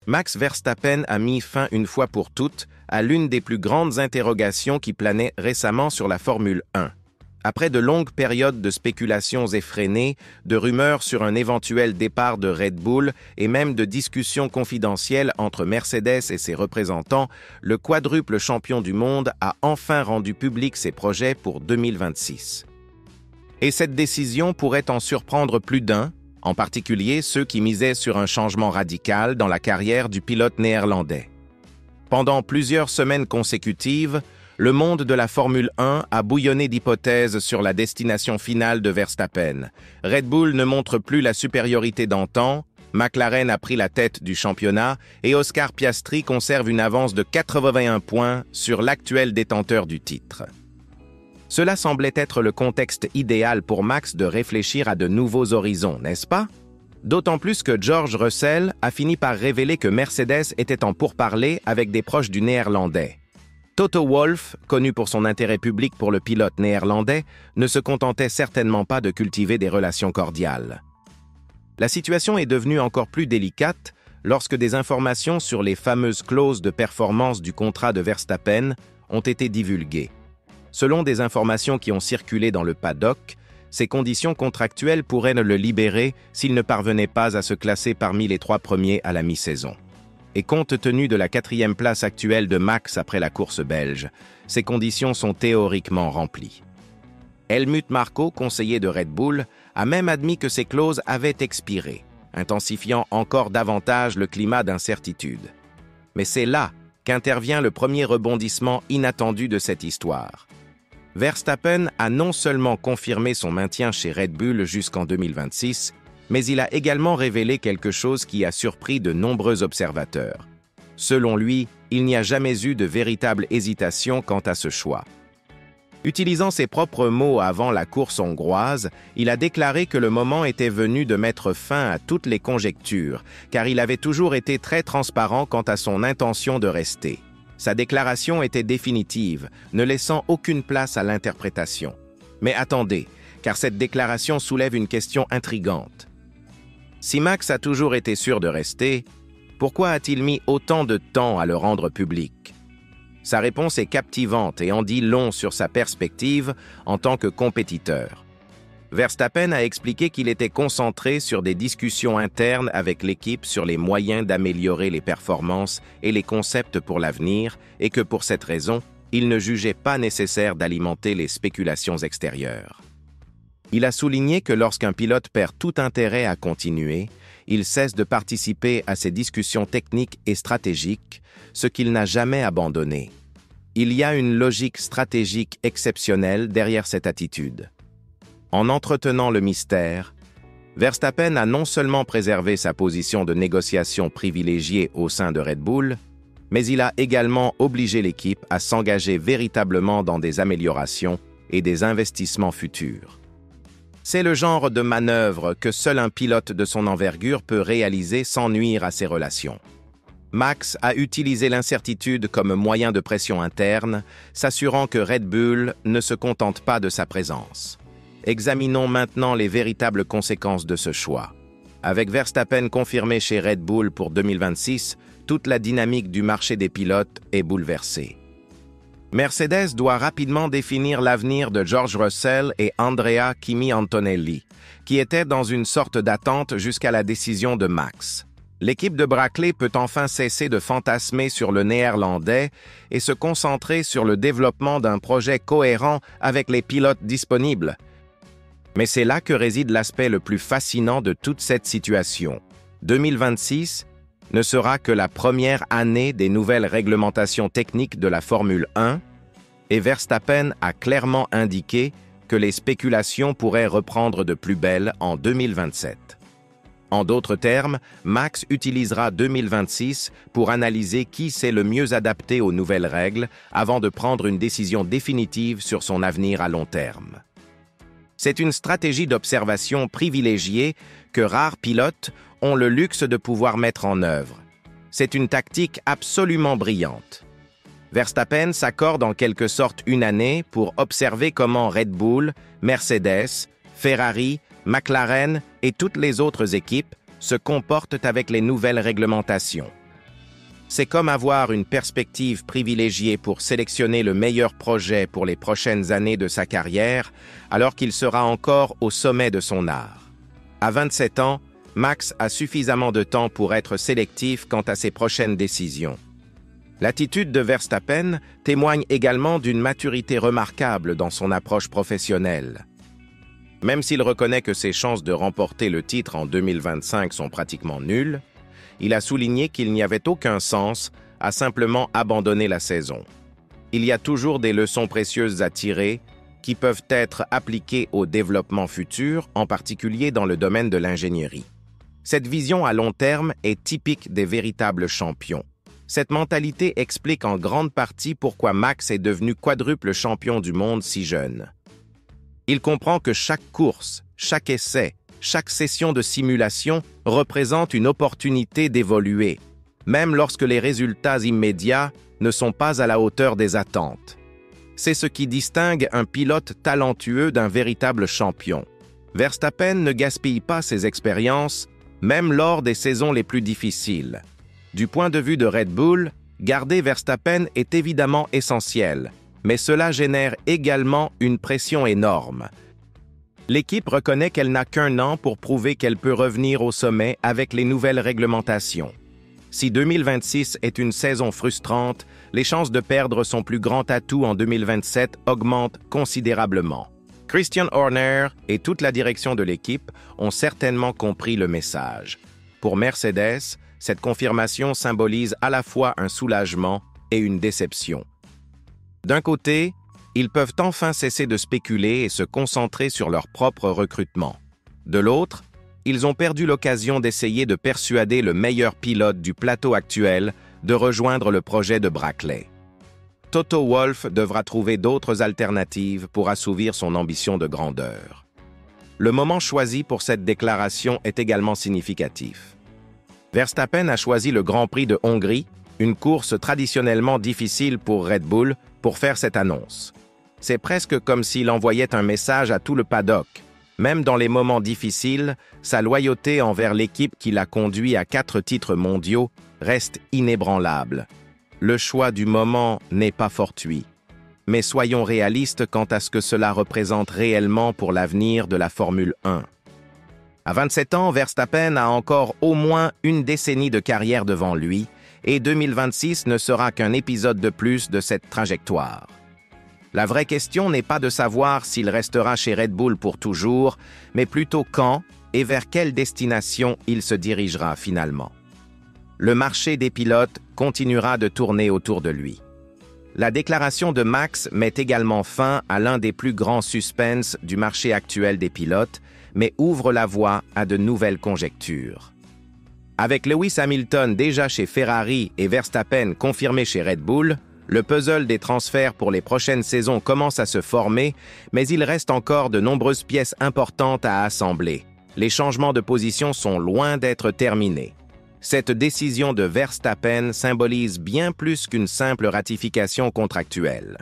Max Verstappen a mis fin une fois pour toutes à l'une des plus grandes interrogations qui planaient récemment sur la Formule 1. Après de longues périodes de spéculations effrénées, de rumeurs sur un éventuel départ de Red Bull et même de discussions confidentielles entre Mercedes et ses représentants, le quadruple champion du monde a enfin rendu public ses projets pour 2026. Et cette décision pourrait en surprendre plus d'un, en particulier ceux qui misaient sur un changement radical dans la carrière du pilote néerlandais. Pendant plusieurs semaines consécutives, le monde de la Formule 1 a bouillonné d'hypothèses sur la destination finale de Verstappen. Red Bull ne montre plus la supériorité d'antan, McLaren a pris la tête du championnat et Oscar Piastri conserve une avance de 81 points sur l'actuel détenteur du titre. Cela semblait être le contexte idéal pour Max de réfléchir à de nouveaux horizons, n'est-ce pas? D'autant plus que George Russell a fini par révéler que Mercedes était en pourparlers avec des proches du néerlandais. Toto Wolff, connu pour son intérêt public pour le pilote néerlandais, ne se contentait certainement pas de cultiver des relations cordiales. La situation est devenue encore plus délicate lorsque des informations sur les fameuses clauses de performance du contrat de Verstappen ont été divulguées. Selon des informations qui ont circulé dans le paddock, ces conditions contractuelles pourraient le libérer s'il ne parvenait pas à se classer parmi les 3 premiers à la mi-saison. Et compte tenu de la 4e place actuelle de Max après la course belge, ces conditions sont théoriquement remplies. Helmut Marko, conseiller de Red Bull, a même admis que ces clauses avaient expiré, intensifiant encore davantage le climat d'incertitude. Mais c'est là qu'intervient le premier rebondissement inattendu de cette histoire. Verstappen a non seulement confirmé son maintien chez Red Bull jusqu'en 2026, mais il a également révélé quelque chose qui a surpris de nombreux observateurs. Selon lui, il n'y a jamais eu de véritable hésitation quant à ce choix. Utilisant ses propres mots avant la course hongroise, il a déclaré que le moment était venu de mettre fin à toutes les conjectures, car il avait toujours été très transparent quant à son intention de rester. Sa déclaration était définitive, ne laissant aucune place à l'interprétation. Mais attendez, car cette déclaration soulève une question intrigante. Si Max a toujours été sûr de rester, pourquoi a-t-il mis autant de temps à le rendre public? Sa réponse est captivante et en dit long sur sa perspective en tant que compétiteur. Verstappen a expliqué qu'il était concentré sur des discussions internes avec l'équipe sur les moyens d'améliorer les performances et les concepts pour l'avenir et que pour cette raison, il ne jugeait pas nécessaire d'alimenter les spéculations extérieures. Il a souligné que lorsqu'un pilote perd tout intérêt à continuer, il cesse de participer à ces discussions techniques et stratégiques, ce qu'il n'a jamais abandonné. Il y a une logique stratégique exceptionnelle derrière cette attitude. En entretenant le mystère, Verstappen a non seulement préservé sa position de négociation privilégiée au sein de Red Bull, mais il a également obligé l'équipe à s'engager véritablement dans des améliorations et des investissements futurs. C'est le genre de manœuvre que seul un pilote de son envergure peut réaliser sans nuire à ses relations. Max a utilisé l'incertitude comme moyen de pression interne, s'assurant que Red Bull ne se contente pas de sa présence. Examinons maintenant les véritables conséquences de ce choix. Avec Verstappen confirmé chez Red Bull pour 2026, toute la dynamique du marché des pilotes est bouleversée. Mercedes doit rapidement définir l'avenir de George Russell et Andrea Kimi Antonelli, qui étaient dans une sorte d'attente jusqu'à la décision de Max. L'équipe de Brackley peut enfin cesser de fantasmer sur le néerlandais et se concentrer sur le développement d'un projet cohérent avec les pilotes disponibles. Mais c'est là que réside l'aspect le plus fascinant de toute cette situation. 2026 ne sera que la première année des nouvelles réglementations techniques de la Formule 1, et Verstappen a clairement indiqué que les spéculations pourraient reprendre de plus belle en 2027. En d'autres termes, Max utilisera 2026 pour analyser qui s'est le mieux adapté aux nouvelles règles avant de prendre une décision définitive sur son avenir à long terme. C'est une stratégie d'observation privilégiée que rares pilotes ont le luxe de pouvoir mettre en œuvre. C'est une tactique absolument brillante. Verstappen s'accorde en quelque sorte une année pour observer comment Red Bull, Mercedes, Ferrari, McLaren et toutes les autres équipes se comportent avec les nouvelles réglementations. C'est comme avoir une perspective privilégiée pour sélectionner le meilleur projet pour les prochaines années de sa carrière, alors qu'il sera encore au sommet de son art. À 27 ans, Max a suffisamment de temps pour être sélectif quant à ses prochaines décisions. L'attitude de Verstappen témoigne également d'une maturité remarquable dans son approche professionnelle. Même s'il reconnaît que ses chances de remporter le titre en 2025 sont pratiquement nulles, il a souligné qu'il n'y avait aucun sens à simplement abandonner la saison. Il y a toujours des leçons précieuses à tirer qui peuvent être appliquées au développement futur, en particulier dans le domaine de l'ingénierie. Cette vision à long terme est typique des véritables champions. Cette mentalité explique en grande partie pourquoi Max est devenu quadruple champion du monde si jeune. Il comprend que chaque course, chaque essai, chaque session de simulation représente une opportunité d'évoluer, même lorsque les résultats immédiats ne sont pas à la hauteur des attentes. C'est ce qui distingue un pilote talentueux d'un véritable champion. Verstappen ne gaspille pas ses expériences, même lors des saisons les plus difficiles. Du point de vue de Red Bull, garder Verstappen est évidemment essentiel, mais cela génère également une pression énorme. L'équipe reconnaît qu'elle n'a qu'un an pour prouver qu'elle peut revenir au sommet avec les nouvelles réglementations. Si 2026 est une saison frustrante, les chances de perdre son plus grand atout en 2027 augmentent considérablement. Christian Horner et toute la direction de l'équipe ont certainement compris le message. Pour Mercedes, cette confirmation symbolise à la fois un soulagement et une déception. D'un côté, ils peuvent enfin cesser de spéculer et se concentrer sur leur propre recrutement. De l'autre, ils ont perdu l'occasion d'essayer de persuader le meilleur pilote du plateau actuel de rejoindre le projet de Brackley. Toto Wolff devra trouver d'autres alternatives pour assouvir son ambition de grandeur. Le moment choisi pour cette déclaration est également significatif. Verstappen a choisi le Grand Prix de Hongrie, une course traditionnellement difficile pour Red Bull, pour faire cette annonce. C'est presque comme s'il envoyait un message à tout le paddock. Même dans les moments difficiles, sa loyauté envers l'équipe qui l'a conduit à 4 titres mondiaux reste inébranlable. Le choix du moment n'est pas fortuit. Mais soyons réalistes quant à ce que cela représente réellement pour l'avenir de la Formule 1. À 27 ans, Verstappen a encore au moins une décennie de carrière devant lui, et 2026 ne sera qu'un épisode de plus de cette trajectoire. La vraie question n'est pas de savoir s'il restera chez Red Bull pour toujours, mais plutôt quand et vers quelle destination il se dirigera finalement. Le marché des pilotes continuera de tourner autour de lui. La déclaration de Max met également fin à l'un des plus grands suspens du marché actuel des pilotes, mais ouvre la voie à de nouvelles conjectures. Avec Lewis Hamilton déjà chez Ferrari et Verstappen confirmé chez Red Bull, le puzzle des transferts pour les prochaines saisons commence à se former, mais il reste encore de nombreuses pièces importantes à assembler. Les changements de position sont loin d'être terminés. Cette décision de Verstappen symbolise bien plus qu'une simple ratification contractuelle.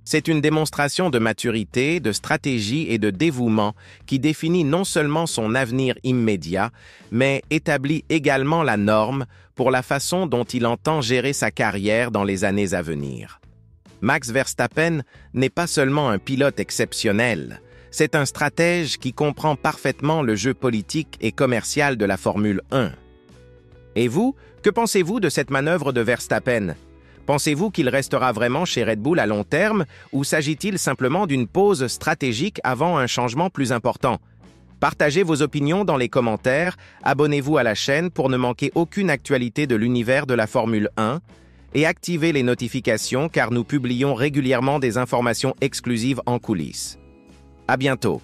C'est une démonstration de maturité, de stratégie et de dévouement qui définit non seulement son avenir immédiat, mais établit également la norme pour la façon dont il entend gérer sa carrière dans les années à venir. Max Verstappen n'est pas seulement un pilote exceptionnel, c'est un stratège qui comprend parfaitement le jeu politique et commercial de la Formule 1. Et vous, que pensez-vous de cette manœuvre de Verstappen ? Pensez-vous qu'il restera vraiment chez Red Bull à long terme ou s'agit-il simplement d'une pause stratégique avant un changement plus important? Partagez vos opinions dans les commentaires, abonnez-vous à la chaîne pour ne manquer aucune actualité de l'univers de la Formule 1 et activez les notifications car nous publions régulièrement des informations exclusives en coulisses. À bientôt!